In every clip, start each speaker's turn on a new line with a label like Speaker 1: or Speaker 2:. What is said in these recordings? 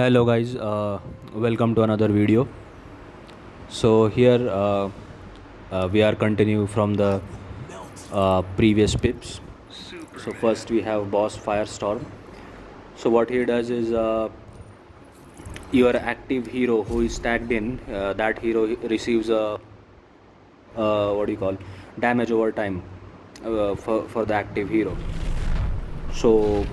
Speaker 1: Hello guys, welcome to another video. So here we are continue from the previous pips. So first we have boss Firestorm. So what he does is your active hero who is tagged in, that hero receives a what do you call damage over time for the active hero. So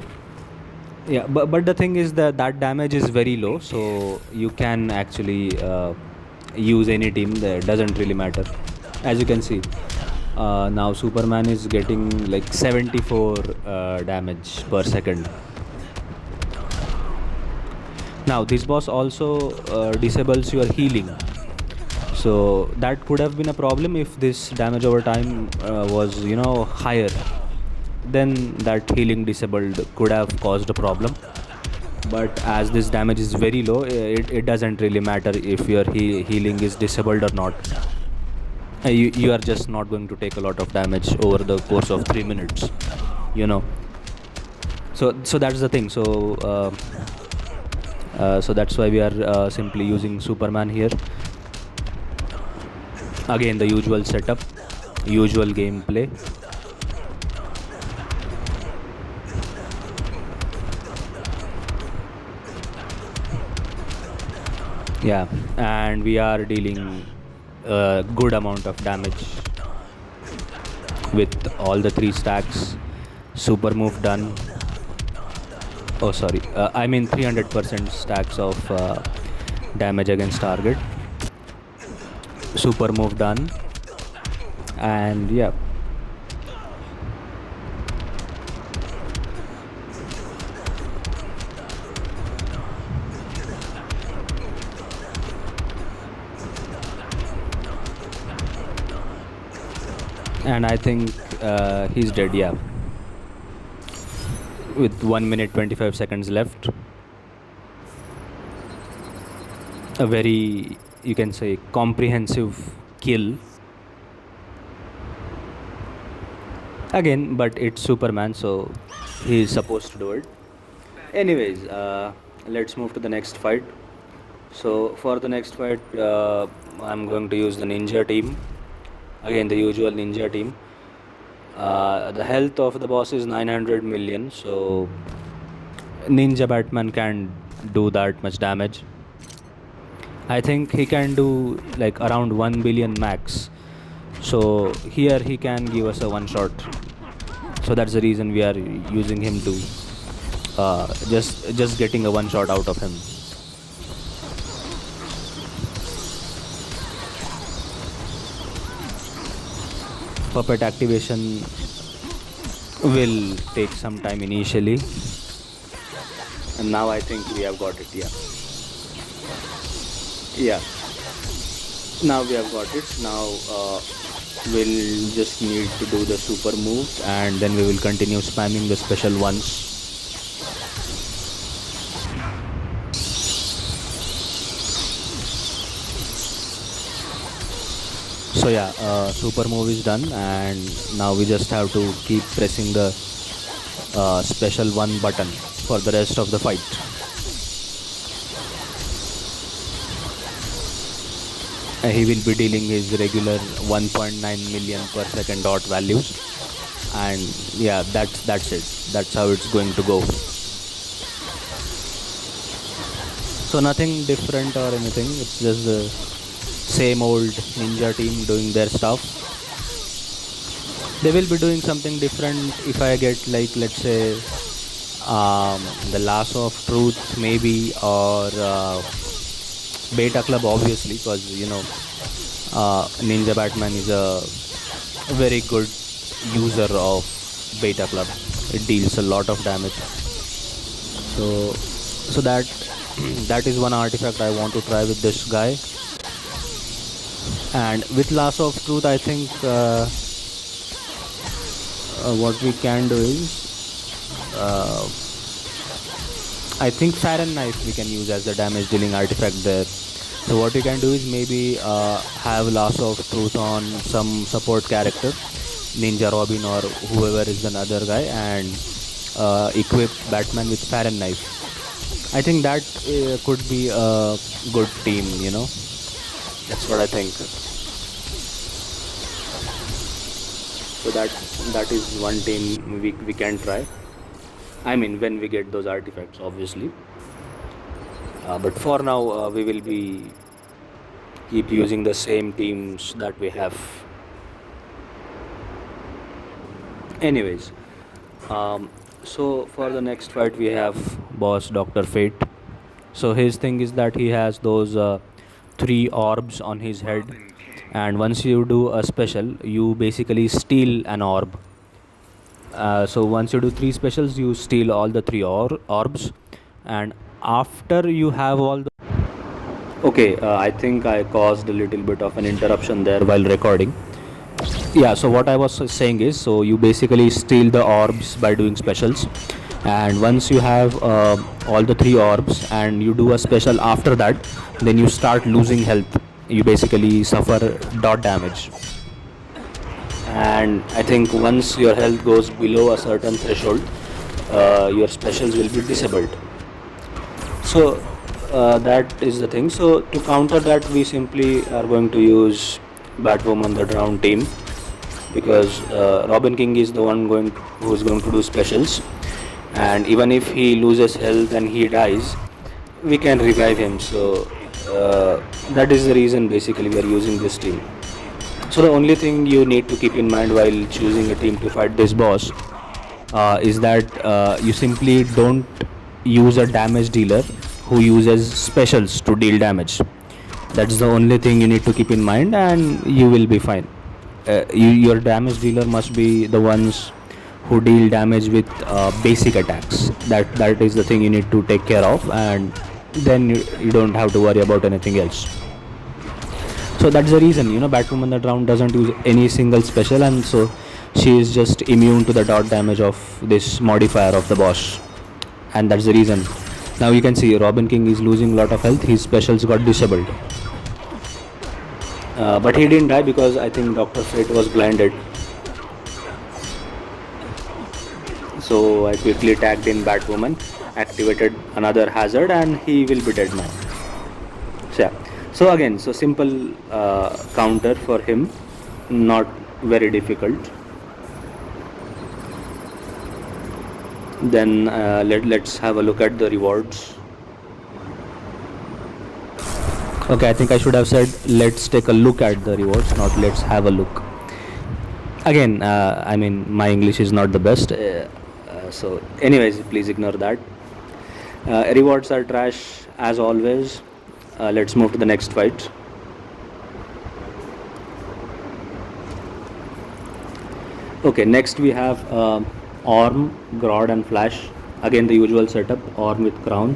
Speaker 1: yeah, but the thing is that damage is very low, so you can actually use any team. That doesn't really matter. As you can see, now Superman is getting like 74 damage per second. Now this boss also disables your healing, so that could have been a problem if this damage over time was higher. Then that healing disabled could have caused a problem, but as this damage is very low, it doesn't really matter if your healing is disabled or not. You are just not going to take a lot of damage over the course of 3 minutes, you know. So that's the thing. So that's why we are simply using Superman here. Again, the usual setup, usual gameplay. Yeah, and we are dealing a good amount of damage with all the 3 stacks. Super move done. Oh sorry, I mean 300% stacks of damage against target. Super move done. And yeah, and I think he's dead. Yeah, with 1 minute 25 seconds left. A very, you can say, comprehensive kill again, but it's Superman, so he is supposed to do it. Anyways, let's move to the next fight. So for the next fight, I'm going to use the ninja team. Again, the usual ninja team. The health of the boss is 900 million, so Ninja Batman can do that much damage. I think he can do like around 1 billion max. So here he can give us a one shot. So that's the reason we are using him to just getting a one shot out of him. Puppet activation will take some time initially, and now I think we have got it. Yeah, now we have got it. Now we'll just need to do the super move, and then we will continue spamming the special ones. So yeah, super move is done, and now we just have to keep pressing the special one button for the rest of the fight. He will be dealing his regular 1.9 million per second dot values, and yeah, that's it. That's how it's going to go. So nothing different or anything. It's just the same old ninja team doing their stuff. They will be doing something different if I get, like, let's say the lasso of truth maybe, or beta club, obviously, because Ninja Batman is a very good user of beta club. It deals a lot of damage. So that is one artifact I want to try with this guy. And with lasso of truth, I think what we can do is I think Farron knife we can use as the damage dealing artifact there. So what you can do is maybe have lasso of truth on some support character, Ninja Robin or whoever is another guy, and equip Batman with Farron knife. I think that could be a good team, That's what I think. So that is one team we can try. I mean, when we get those artifacts, obviously. But for now, we will be keep using the same teams that we have. Anyways, so for the next fight, we have boss Dr. Fate. So his thing is that he has those three orbs on his head, and once you do a special, you basically steal an orb. So once you do three specials, you steal all the three orbs, and after you have all the okay, I think I caused a little bit of an interruption there while recording. Yeah, so what I was saying is, so you basically steal the orbs by doing specials, and once you have all the three orbs and you do a special after that, then you start losing health. You basically suffer dot damage, and I think once your health goes below a certain threshold, your specials will be disabled. So that is the thing. So to counter that, we simply are going to use Batwoman the Drown team, because Robin King is the one who is going to do specials, and even if he loses health and he dies, we can revive him. So that is the reason basically we are using this team. So the only thing you need to keep in mind while choosing a team to fight this boss is that you simply don't use a damage dealer who uses specials to deal damage. That's the only thing you need to keep in mind, and you will be fine. Your damage dealer must be the ones who deal damage with basic attacks. That is the thing you need to take care of, and then you don't have to worry about anything else. So that's the reason, Batwoman the Drown doesn't use any single special, and so she is just immune to the dot damage of this modifier of the boss, and that's the reason. Now you can see Robin King is losing a lot of health. His specials got disabled, but he didn't die because I think Dr. Fate was blinded. So I quickly tagged in Batwoman, activated another hazard, and he will be dead now. So yeah. So again, so simple counter for him, not very difficult. Then let's have a look at the rewards. Okay, I think I should have said let's take a look at the rewards, not let's have a look. Again, I mean, my English is not the best. So anyways, please ignore that. Rewards are trash as always. Let's move to the next fight. Okay, next we have Orm, Grodd and Flash. Again the usual setup, Orm with Crown,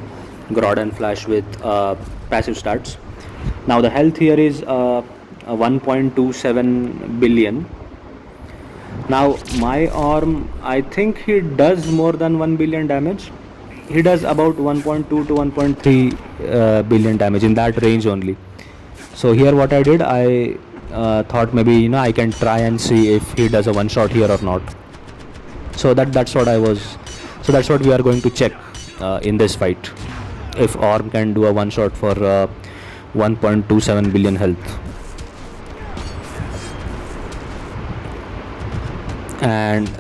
Speaker 1: Grodd and Flash with passive stats. Now the health here is 1.27 billion. Now my Orm, I think he does more than 1 billion damage. He does about 1.2 to 1.3 billion damage, in that range only. So here what I did, I thought maybe I can try and see if he does a one shot here or not. So that's what that's what we are going to check in this fight, if Orm can do a one shot for 1.27 billion health. And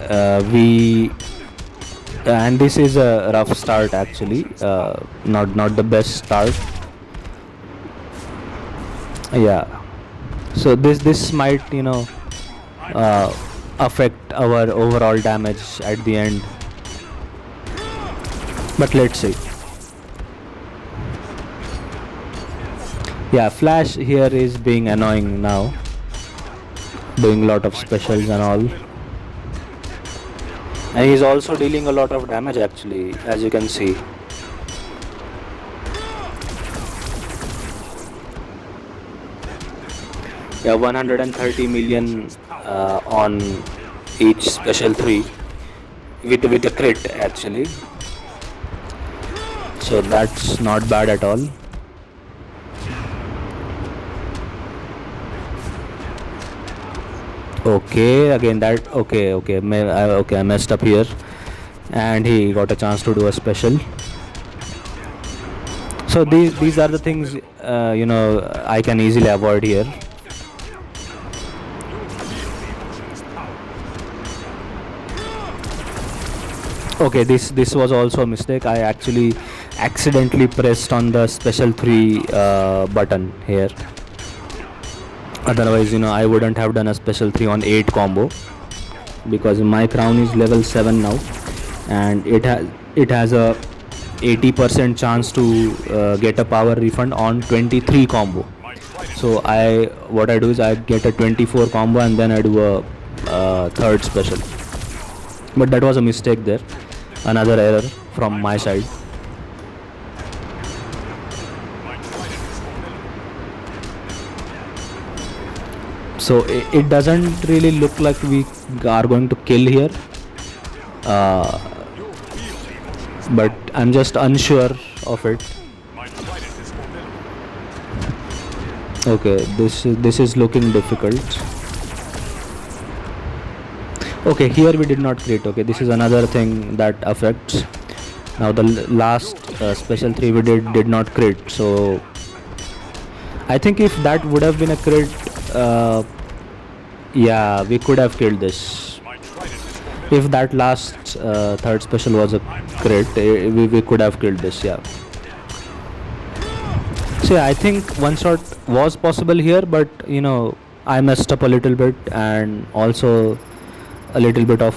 Speaker 1: and this is a rough start actually, not the best start. Yeah, so this might affect our overall damage at the end, but let's see. Yeah, Flash here is being annoying now, doing a lot of specials and all, and he's also dealing a lot of damage actually, as you can see. Yeah, 130 million on each special 3 with a crit actually, so that's not bad at all. Okay, again that okay, I messed up here, and he got a chance to do a special. So these are the things I can easily avoid here. Okay, this was also a mistake. I actually accidentally pressed on the special 3 button here. Otherwise, I wouldn't have done a special 3 on 8 combo, because my crown is level 7 now, and it has a 80% chance to get a power refund on 23 combo. So what I do is I get a 24 combo and then I do a third special. But that was a mistake there, another error from my side. So it doesn't really look like we are going to kill here, uh, but I'm just unsure of it. Okay, this is looking difficult. Okay, here we did not crit. Okay, this is another thing that affects. Now the last special 3 we did not crit. So I think if that would have been a crit, yeah, we could have killed this. If that last third special was a crit, we could have killed this. Yeah. So yeah, I think one shot was possible here, but I messed up a little bit, and also a little bit of,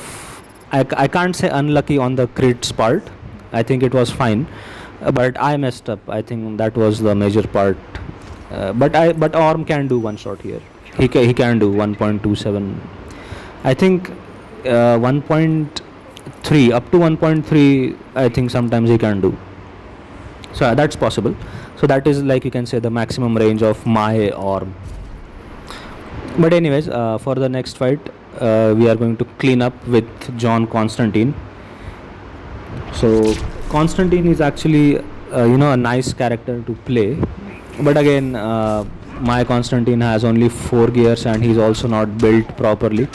Speaker 1: I can't say unlucky on the crits part. I think it was fine, but I messed up. I think that was the major part. But Orm can do one shot here. He can do 1.27. I think 1.3 up to 1.3. I think sometimes he can do. So that's possible. So that is, like, you can say, the maximum range of my Orm. But anyways, for the next fight, we are going to clean up with John Constantine. So Constantine is actually a nice character to play, but again, my Constantine has only 4 gears and he's also not built properly.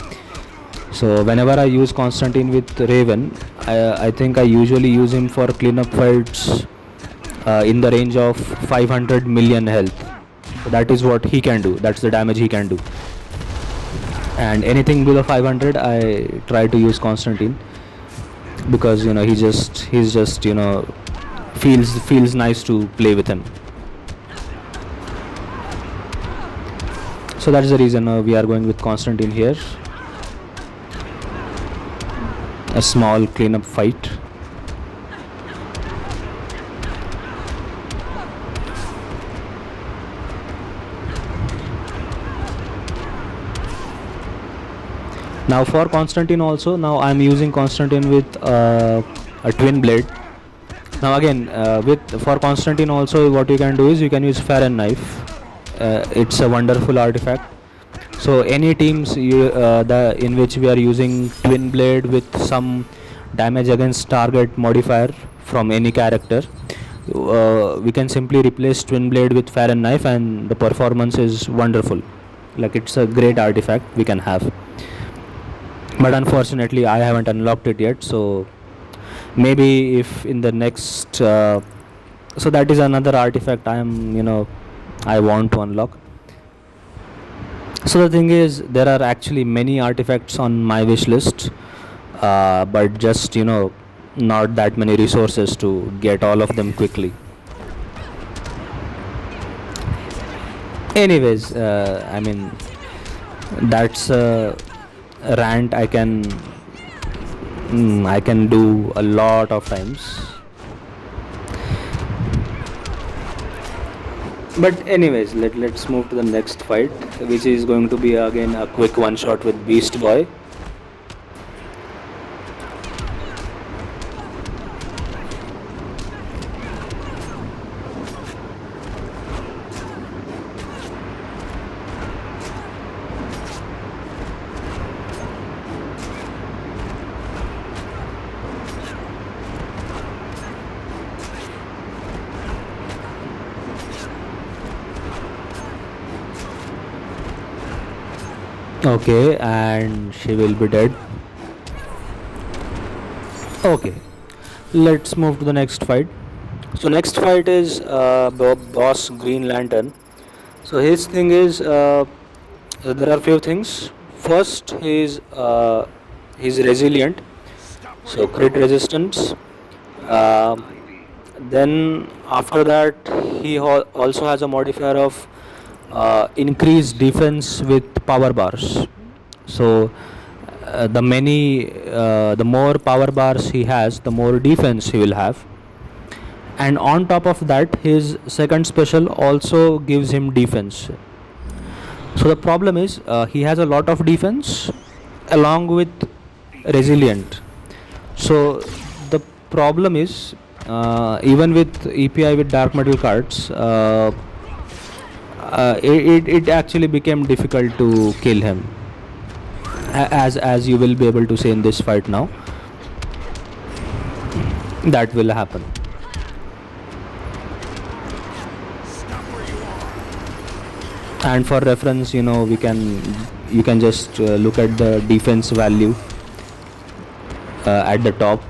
Speaker 1: So whenever I use Constantine with Raven, I think I usually use him for cleanup fights in the range of 500 million health. So that is what he can do. That's the damage he can do. And anything below 500, I try to use Constantine, because he's just feels nice to play with him. So that's the reason we are going with Constantine here. A small cleanup fight. Now for Constantine also, now I'm using Constantine with a twin blade. Now again, for Constantine also, what you can do is you can use Farron knife. It's a wonderful artifact. So any teams in which we are using twin blade with some damage against target modifier from any character, we can simply replace twin blade with Farron knife and the performance is wonderful. Like, it's a great artifact we can have. But unfortunately I haven't unlocked it yet, so maybe if in the next so that is another artifact I want to unlock. So the thing is, there are actually many artifacts on my wish list, but just not that many resources to get all of them quickly. Anyways, I mean, that's a rant I can do a lot of times. But anyways, let's move to the next fight, which is going to be again a quick one shot with Beast Boy. Okay, and she will be dead. Okay, let's move to the next fight. So next fight is Boss Green Lantern. So his thing is there are few things. First, he's resilient, so crit resistance. Um then after that, he also has a modifier of increased defense with power bars. So the more power bars he has, the more defense he will have. And on top of that, his second special also gives him defense. So the problem is he has a lot of defense along with resilient. So the problem is even with EPI with dark metal cards, it actually became difficult to kill him, as you will be able to see in this fight now. That will happen. And for reference, you can just look at the defense value at the top,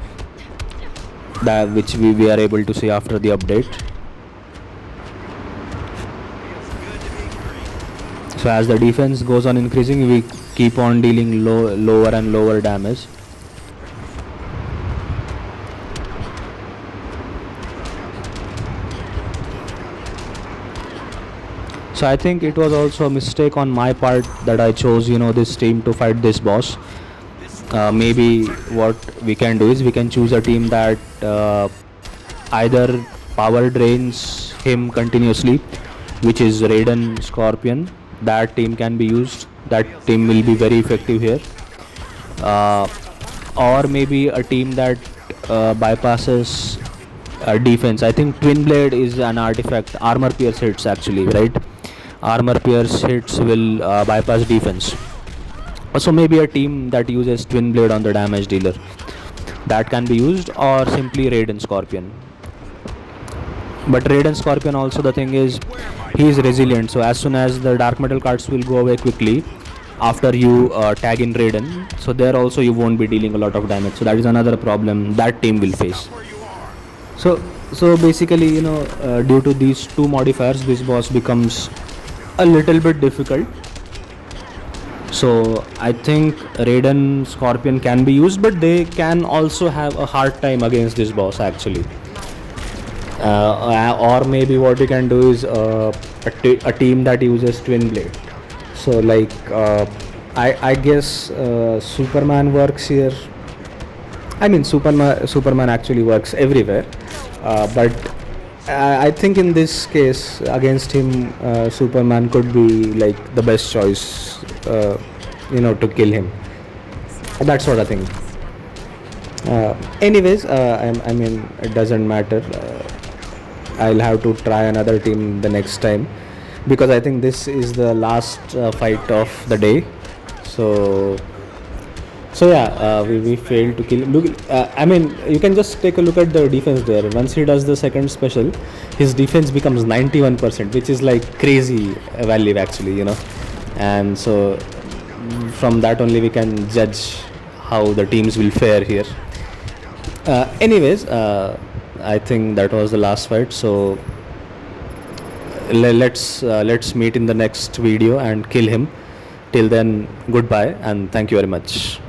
Speaker 1: that which we are able to see after the update. So as the defense goes on increasing, we keep on dealing lower and lower damage. So I think it was also a mistake on my part that I chose this team to fight this boss. Maybe what we can do is we can choose a team that either power drains him continuously, which is Raiden Scorpion. That team can be used. That team will be very effective here. Uh, or maybe a team that bypasses defense. I think Twin Blade is an artifact. Armor pierce hits actually, right? Armor pierce hits will bypass defense. So maybe a team that uses Twin Blade on the damage dealer, that can be used, or simply Raiden Scorpion. But Raiden Scorpion also, the thing is, he is resilient. So as soon as the dark metal cards will go away quickly after you tag in Raiden, so there also you won't be dealing a lot of damage. So that is another problem that team will face. So basically, due to these two modifiers, this boss becomes a little bit difficult. So I think Raiden Scorpion can be used, but they can also have a hard time against this boss actually. Or maybe what you can do is a team that uses Twin Blade. So like I guess Superman works here. I mean Superman actually works everywhere, but I think in this case against him, Superman could be like the best choice, to kill him. That's what I think. Anyways, I mean it doesn't matter. I'll have to try another team the next time, because I think this is the last fight of the day. So yeah, we failed to kill him. Look, I mean, you can just take a look at the defense there. Once he does the second special, his defense becomes 91%, which is like crazy value actually. And so from that only we can judge how the teams will fare here. Anyways, I think that was the last fight. So let's meet in the next video and kill him. Till then, goodbye and thank you very much.